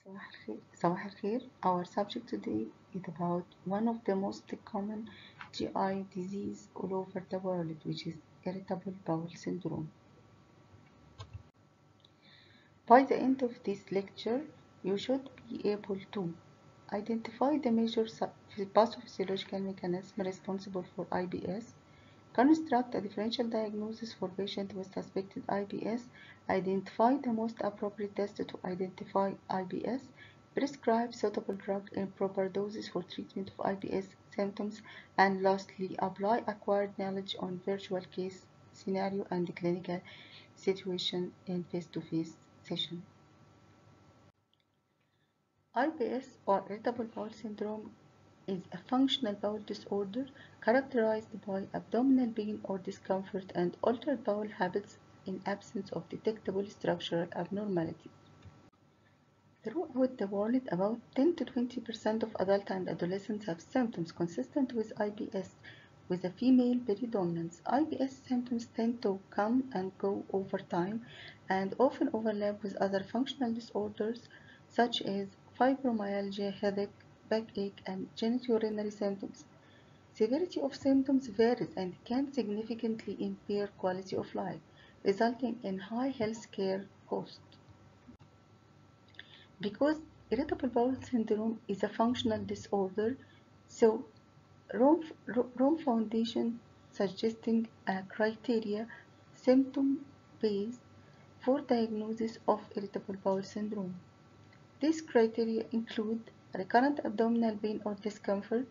صباح الخير. Our subject today is about one of the most common GI disease all over the world, which is irritable bowel syndrome. By the end of this lecture, you should be able to identify the major pathophysiological mechanism responsible for IBS, construct a differential diagnosis for patients with suspected IBS, identify the most appropriate test to identify IBS, prescribe suitable drugs in proper doses for treatment of IBS symptoms, and lastly, apply acquired knowledge on virtual case scenario and clinical situation in face-to-face session. IBS or irritable bowel syndrome is a functional bowel disorder characterized by abdominal pain or discomfort and altered bowel habits in absence of detectable structural abnormalities. Throughout the world, about 10 to 20% of adults and adolescents have symptoms consistent with IBS, with a female predominance. IBS symptoms tend to come and go over time and often overlap with other functional disorders such as fibromyalgia, headache, backache, and genitourinary symptoms. Severity of symptoms varies and can significantly impair quality of life, resulting in high healthcare costs. Because irritable bowel syndrome is a functional disorder, so Rome Foundation suggesting a criteria symptom-based for diagnosis of irritable bowel syndrome. These criteria include recurrent abdominal pain or discomfort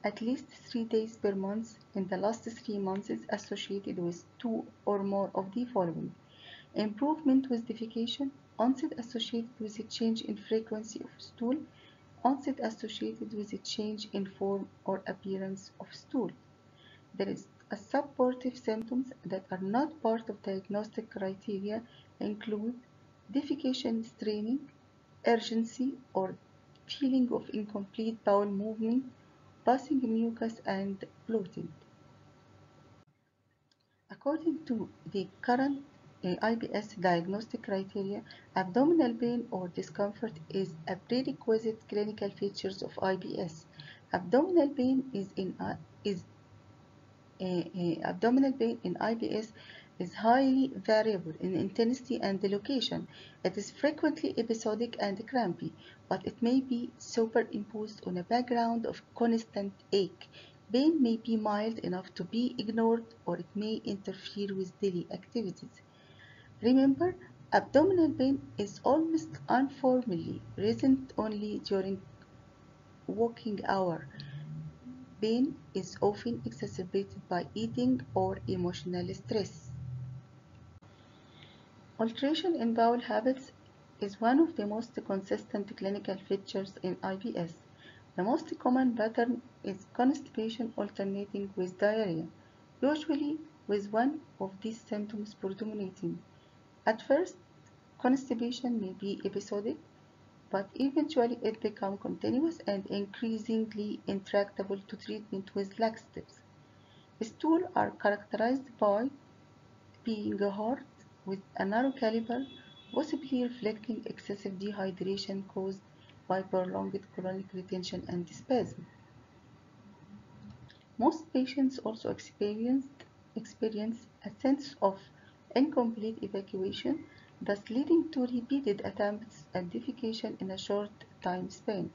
at least 3 days per month in the last 3 months associated with 2 or more of the following: improvement with defecation, onset associated with a change in frequency of stool, onset associated with a change in form or appearance of stool. There is a supportive symptoms that are not part of diagnostic criteria include defecation straining, urgency or feeling of incomplete bowel movement, passing mucus and bloating. According to the current IBS diagnostic criteria, abdominal pain or discomfort is a prerequisite clinical features of IBS. Abdominal pain abdominal pain in IBS is highly variable in intensity and location. It is frequently episodic and crampy, but it may be superimposed on a background of constant ache. Pain may be mild enough to be ignored, or it may interfere with daily activities. Remember, abdominal pain is almost uniformly present only during working hour. Pain is often exacerbated by eating or emotional stress. Alteration in bowel habits is one of the most consistent clinical features in IBS. The most common pattern is constipation alternating with diarrhea, usually with one of these symptoms predominating. At first, constipation may be episodic, but eventually it becomes continuous and increasingly intractable to treatment with laxatives. Stools are characterized by being hard with a narrow caliber, possibly reflecting excessive dehydration caused by prolonged chronic retention and spasm. Most patients also experience a sense of incomplete evacuation, thus leading to repeated attempts at defecation in a short time span.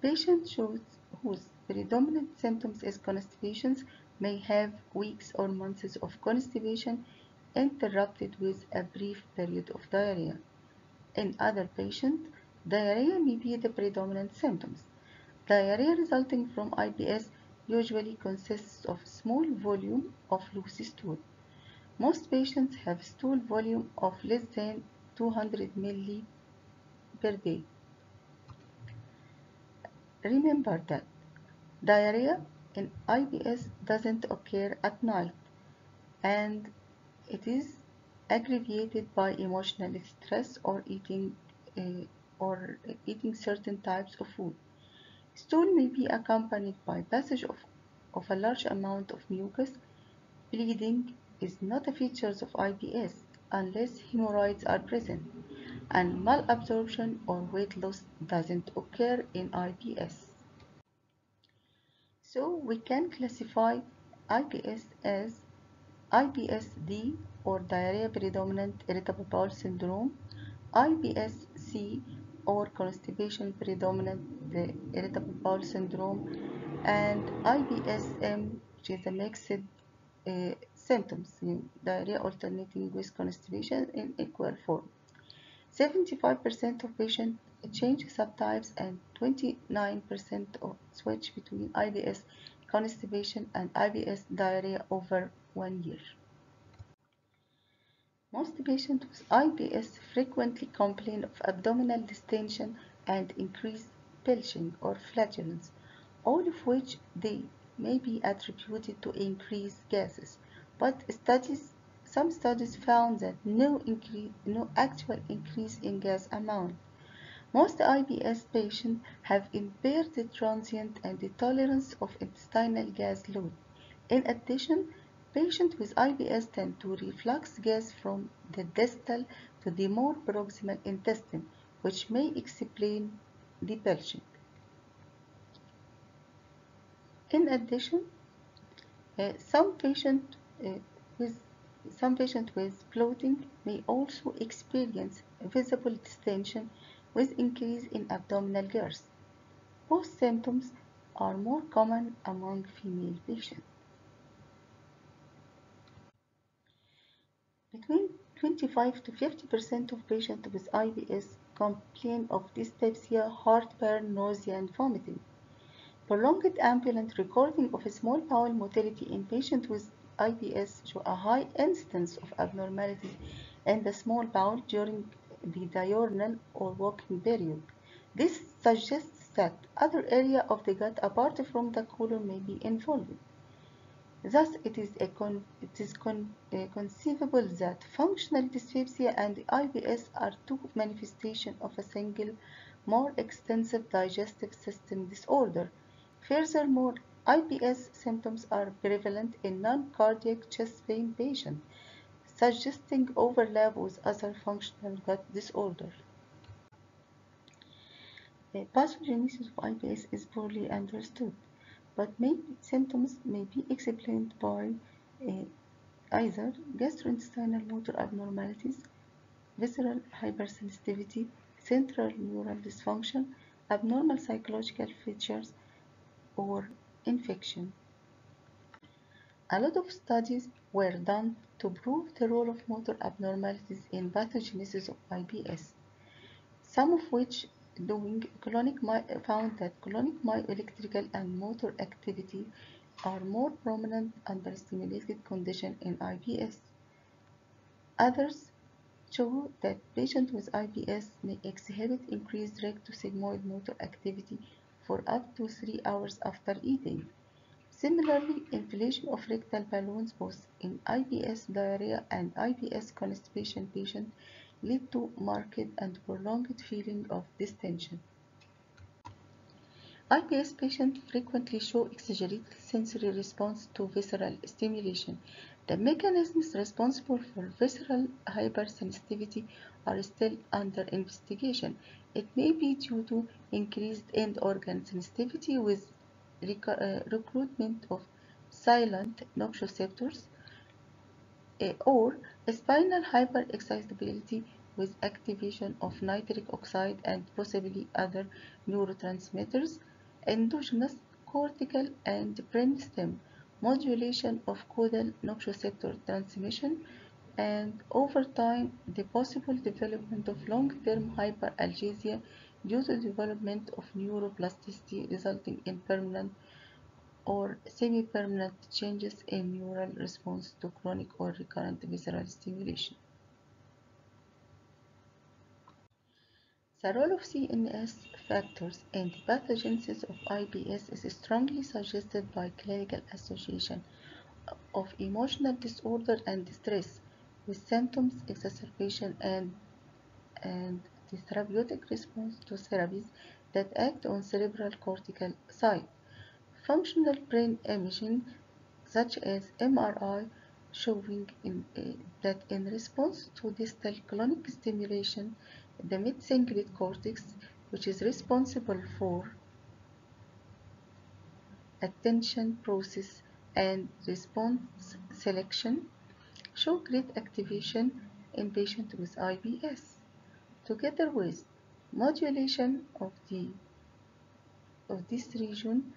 Patients whose predominant symptoms is constipation may have weeks or months of constipation interrupted with a brief period of diarrhea. In other patients, diarrhea may be the predominant symptoms. Diarrhea resulting from IBS usually consists of small volume of loose stool. Most patients have stool volume of less than 200 ml per day. Remember that diarrhea in IBS doesn't occur at night, and it is aggravated by emotional stress or eating certain types of food. Stool may be accompanied by passage of a large amount of mucus. Bleeding is not a feature of IBS unless hemorrhoids are present. and malabsorption or weight loss doesn't occur in IBS. So we can classify IBS as IBS-D or diarrhea predominant irritable bowel syndrome, IBS-C or constipation predominant the irritable bowel syndrome, and IBS-M, which is a mixed symptoms, diarrhea alternating with constipation in equal form. 75% of patients change subtypes and 29% of switch between IBS constipation and IBS diarrhea over 1 year. Most patients with IBS frequently complain of abdominal distension and increased belching or flatulence, all of which they may be attributed to increased gases, but some studies found that no actual increase in gas amount. Most IBS patients have impaired transient and tolerance of intestinal gas load. In addition, patients with IBS tend to reflux gas from the distal to the more proximal intestine, which may explain the belching. In addition, some patients with bloating may also experience visible distension with increase in abdominal girth. Both symptoms are more common among female patients. Between 25 to 50% of patients with IBS complain of dyspepsia, heartburn, nausea, and vomiting. Prolonged ambulatory recording of small bowel motility in patients with IBS show a high incidence of abnormalities in the small bowel during the diurnal or walking period. This suggests that other areas of the gut apart from the colon may be involved. Thus, it is conceivable that functional dyspepsia and IBS are two manifestations of a single, more extensive digestive system disorder. Furthermore, IBS symptoms are prevalent in non-cardiac chest pain patients, suggesting overlap with other functional gut disorders. The pathogenesis of IBS is poorly understood, but symptoms may be explained by either gastrointestinal motor abnormalities, visceral hypersensitivity, central neural dysfunction, abnormal psychological features, or infection. A lot of studies were done to prove the role of motor abnormalities in pathogenesis of IBS, some of which found that colonic myoelectrical and motor activity are more prominent under stimulated condition in IBS. Others show that patients with IBS may exhibit increased rectosigmoid motor activity for up to 3 hours after eating. Similarly, inflation of rectal balloons both in IBS diarrhea and IBS constipation patients lead to marked and prolonged feeling of distension. IBS patients frequently show exaggerated sensory response to visceral stimulation. The mechanisms responsible for visceral hypersensitivity are still under investigation. It may be due to increased end organ sensitivity with recruitment of silent nociceptors or spinal hyperexcitability with activation of nitric oxide and possibly other neurotransmitters, endogenous cortical and brainstem modulation of caudal nociceptor transmission, and over time the possible development of long-term hyperalgesia due to development of neuroplasticity resulting in permanent or semi-permanent changes in neural response to chronic or recurrent visceral stimulation. The role of CNS factors in the pathogenesis of IBS is strongly suggested by clinical association of emotional disorder and distress with symptoms, exacerbation, and the therapeutic response to therapies that act on cerebral cortical side. Functional brain imaging such as MRI showing that in response to distal colonic stimulation, the mid-cingulate cortex, which is responsible for attention process and response selection, show great activation in patients with IBS, together with modulation of this region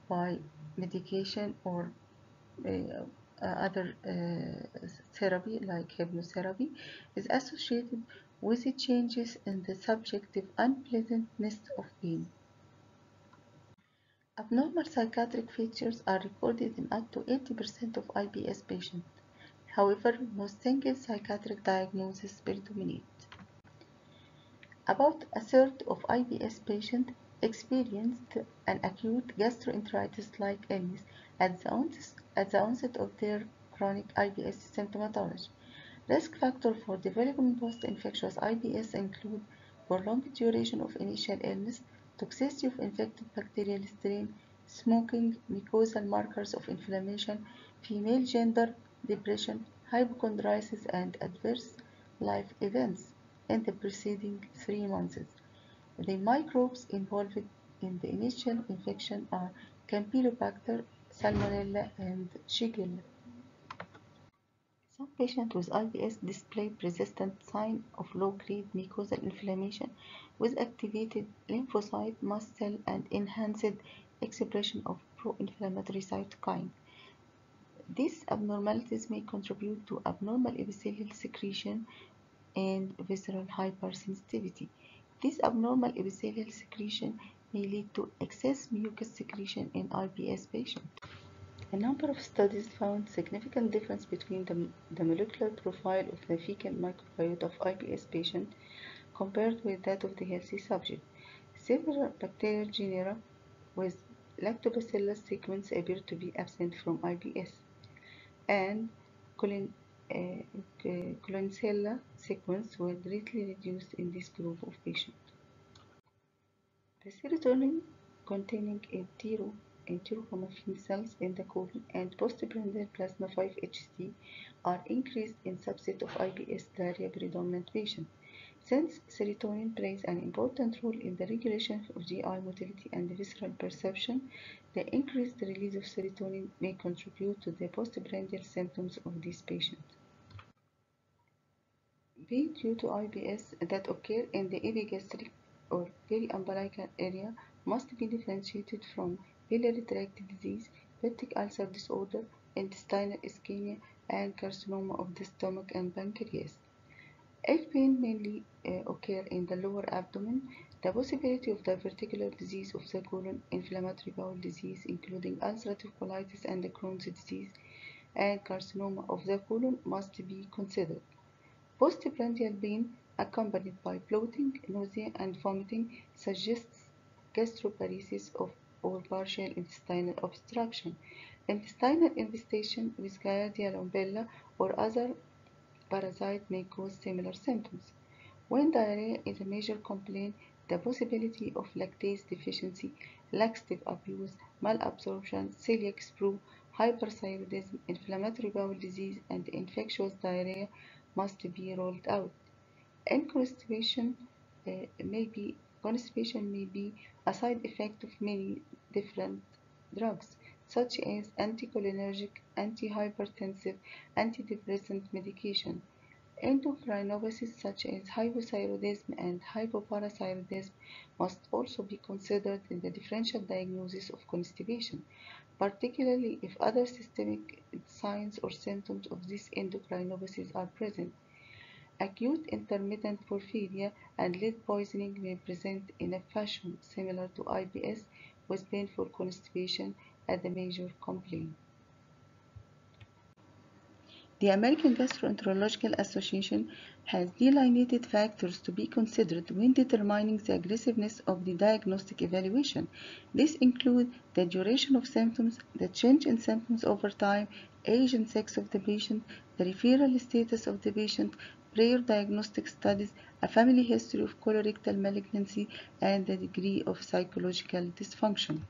by medication or uh, other therapy like hypnotherapy is associated with the changes in the subjective unpleasantness of pain. Abnormal psychiatric features are recorded in up to 80% of IBS patients. However, no single psychiatric diagnosis predominates. About a third of IBS patients experienced an acute gastroenteritis-like illness at the onset of their chronic IBS symptomatology. Risk factors for developing post-infectious IBS include prolonged duration of initial illness, toxicity of infected bacterial strain, smoking, mucosal markers of inflammation, female gender, depression, hypochondriasis, and adverse life events in the preceding 3 months. The microbes involved in the initial infection are Campylobacter, Salmonella, and Shigella. Some patients with IBS display persistent signs of low-grade mucosal inflammation with activated lymphocyte, mast cell, and enhanced expression of pro-inflammatory cytokine. These abnormalities may contribute to abnormal epithelial secretion and visceral hypersensitivity. This abnormal epithelial secretion may lead to excess mucus secretion in IBS patients. A number of studies found significant difference between the molecular profile of the fecal microbiota of IBS patients compared with that of the healthy subject. Several bacterial genera with lactobacillus sequence appear to be absent from IBS, and colin, uh, Collinsella sequence were greatly reduced in this group of patients. The serotonin containing enterochromaffin cells in the colon and postprandial plasma 5-HT are increased in subset of IBS diarrhea predominant patients. Since serotonin plays an important role in the regulation of GI motility and visceral perception, the increased release of serotonin may contribute to the postprandial symptoms of these patients. Pain due to IBS that occur in the epigastric or periumbilical area must be differentiated from biliary tract disease, peptic ulcer disorder, intestinal ischemia, and carcinoma of the stomach and pancreas. If pain mainly occur in the lower abdomen, the possibility of diverticular disease of the colon, inflammatory bowel disease, including ulcerative colitis and Crohn's disease, and carcinoma of the colon must be considered. Postprandial pain accompanied by bloating, nausea, and vomiting suggests gastroparesis or partial intestinal obstruction. Intestinal infestation with Giardia lombrella or other parasite may cause similar symptoms. When diarrhea is a major complaint, the possibility of lactase deficiency, laxative abuse, malabsorption, celiac sprue, hyperthyroidism, inflammatory bowel disease, and infectious diarrhea must be ruled out. And constipation may be a side effect of many different drugs, such as anticholinergic, antihypertensive, antidepressant medication. Endocrinopathies such as hypothyroidism and hypoparathyroidism must also be considered in the differential diagnosis of constipation, particularly if other systemic signs or symptoms of these endocrinopathies are present. Acute intermittent porphyria and lead poisoning may present in a fashion similar to IBS, with painful constipation as the major complaint. The American Gastroenterological Association has delineated factors to be considered when determining the aggressiveness of the diagnostic evaluation. These include the duration of symptoms, the change in symptoms over time, age and sex of the patient, the referral status of the patient, prior diagnostic studies, a family history of colorectal malignancy, and the degree of psychological dysfunction.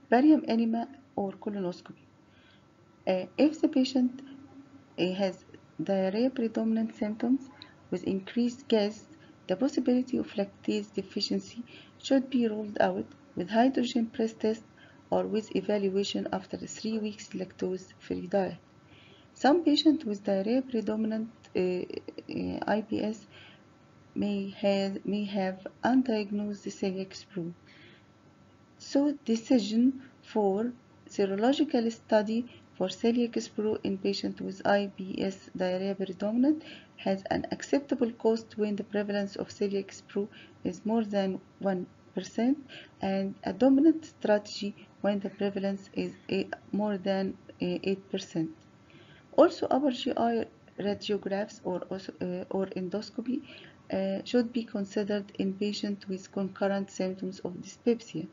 Barium enema or colonoscopy. If the patient has diarrhea predominant symptoms, with increased gas, the possibility of lactase deficiency should be ruled out with hydrogen press test or with evaluation after 3 weeks lactose-free diet. Some patients with diarrhea predominant IBS may have undiagnosed celiac sprue. So decision for serological study for celiac sprue in patients with IBS diarrhea predominant has an acceptable cost when the prevalence of celiac sprue is more than 1% and a dominant strategy when the prevalence is more than 8%. Also, upper GI radiographs or endoscopy should be considered in patients with concurrent symptoms of dyspepsia.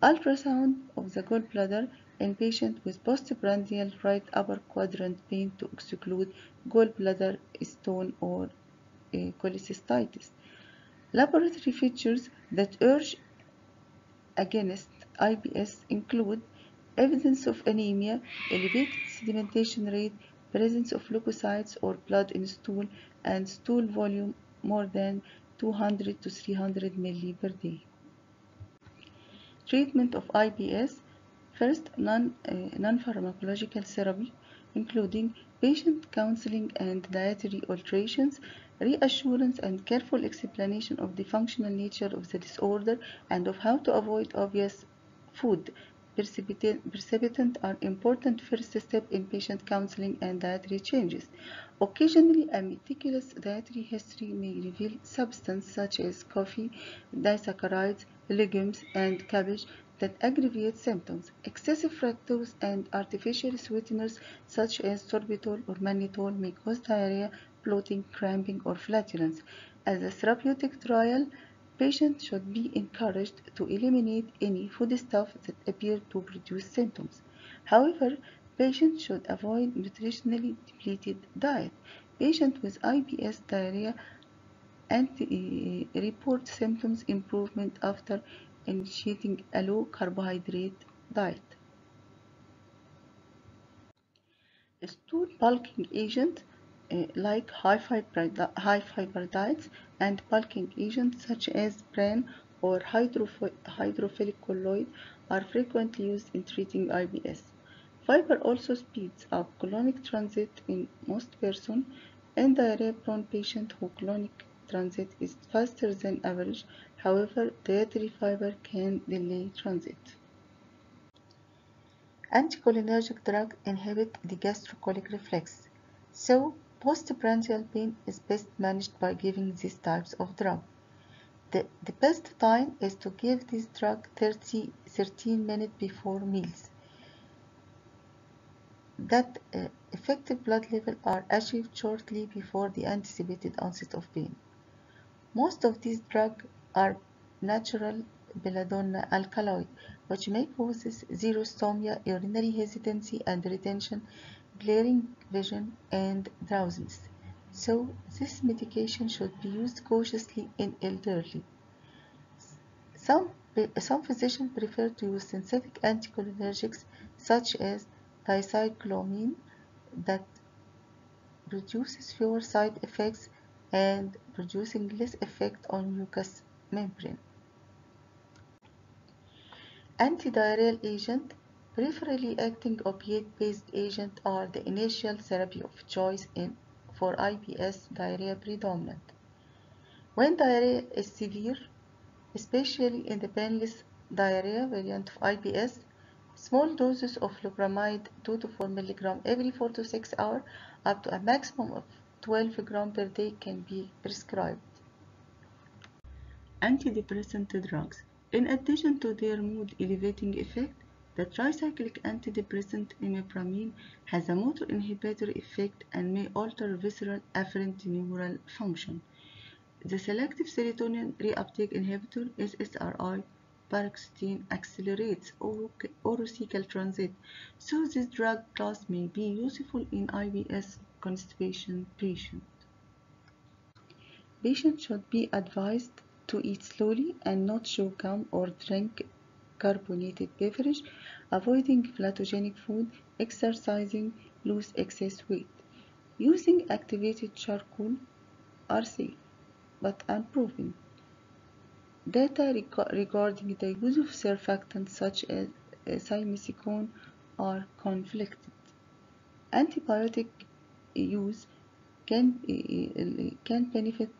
Ultrasound of the gallbladder in patients with postprandial right upper quadrant pain to exclude gallbladder stone or cholecystitis. Laboratory features that urge against IBS include evidence of anemia, elevated sedimentation rate, presence of leukocytes or blood in stool, and stool volume more than 200 to 300 ml per day. Treatment of IBS. First, non-pharmacological therapy, including patient counseling and dietary alterations, reassurance and careful explanation of the functional nature of the disorder and of how to avoid obvious food precipitants are important first step in patient counseling and dietary changes. Occasionally, a meticulous dietary history may reveal substances such as coffee, disaccharides, legumes, and cabbage that aggravate symptoms. Excessive fructose and artificial sweeteners such as sorbitol or mannitol may cause diarrhea, bloating, cramping, or flatulence. As a therapeutic trial, patients should be encouraged to eliminate any foodstuff that appear to produce symptoms. However, patients should avoid nutritionally depleted diet. Patients with IBS diarrhea report symptoms improvement after initiating a low carbohydrate diet. A stool bulking agent like high fiber diets and bulking agents such as bran or hydrophilic colloid are frequently used in treating IBS. Fiber also speeds up colonic transit in most persons. In diarrhea-prone patients whose colonic transit is faster than average. However, dietary fiber can delay transit. Anticholinergic drugs inhibit the gastrocolic reflex, so postprandial pain is best managed by giving these types of drugs. The best time is to give this drug 13 minutes before meals. That effective blood levels are achieved shortly before the anticipated onset of pain. Most of these drugs are natural belladonna alkaloid, which may cause xerostomia, urinary hesitancy and retention, blurring vision, and drowsiness. So, this medication should be used cautiously in elderly. Some physicians prefer to use synthetic anticholinergics such as dicyclomine that produces fewer side effects and producing less effect on mucous membrane. Antidiarrheal agent, peripherally acting opiate-based agents are the initial therapy of choice for IBS diarrhea predominant. When diarrhea is severe, especially in the painless diarrhea variant of IBS, small doses of loperamide 2 to 4 mg every 4 to 6 hours up to a maximum of 12 grams per day can be prescribed. Antidepressant drugs. In addition to their mood elevating effect, the tricyclic antidepressant imipramine has a motor inhibitory effect and may alter visceral afferent neural function. The selective serotonin reuptake inhibitor SSRI paroxetine accelerates orocecal transit, so this drug class may be useful in IBS constipation patients. Patients should be advised to eat slowly and not chew gum or drink carbonated beverage, avoiding flatogenic food, exercising, lose excess weight. Using activated charcoal are safe but unproven. Data regarding the use of surfactants such as simethicone are conflicted. Antibiotic use can benefit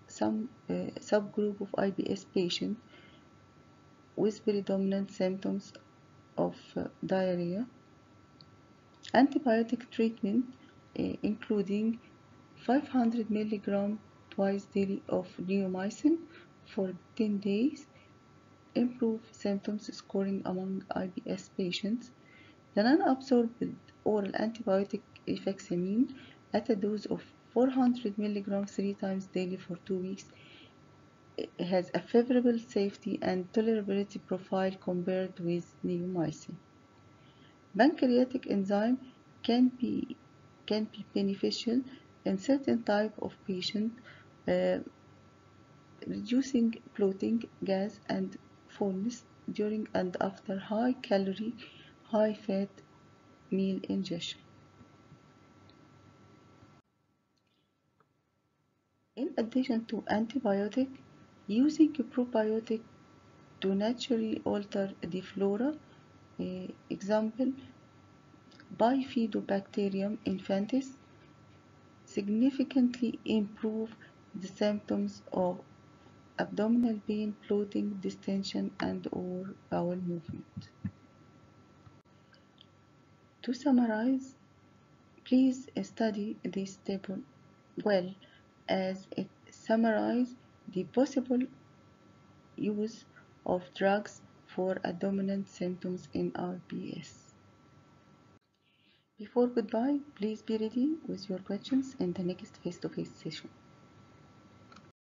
some subgroup of IBS patients with predominant symptoms of diarrhea. Antibiotic treatment, including 500 mg twice daily of neomycin for 10 days, improve symptoms scoring among IBS patients. The non-absorbed oral antibiotic rifaximin at a dose of 400 mg 3 times daily for 2 weeks has a favorable safety and tolerability profile compared with neomycin. Pancreatic enzyme can be beneficial in certain type of patient, uh, reducing bloating, gas, and fullness during and after high calorie, high fat meal ingestion. In addition to antibiotic, using probiotic to naturally alter the flora, example Bifidobacterium infantis, significantly improve the symptoms of abdominal pain, bloating, distension, and/or bowel movement. To summarize, please study this table well as it summarizes the possible use of drugs for abdominal symptoms in IBS. Before goodbye, please be ready with your questions in the next face-to-face session.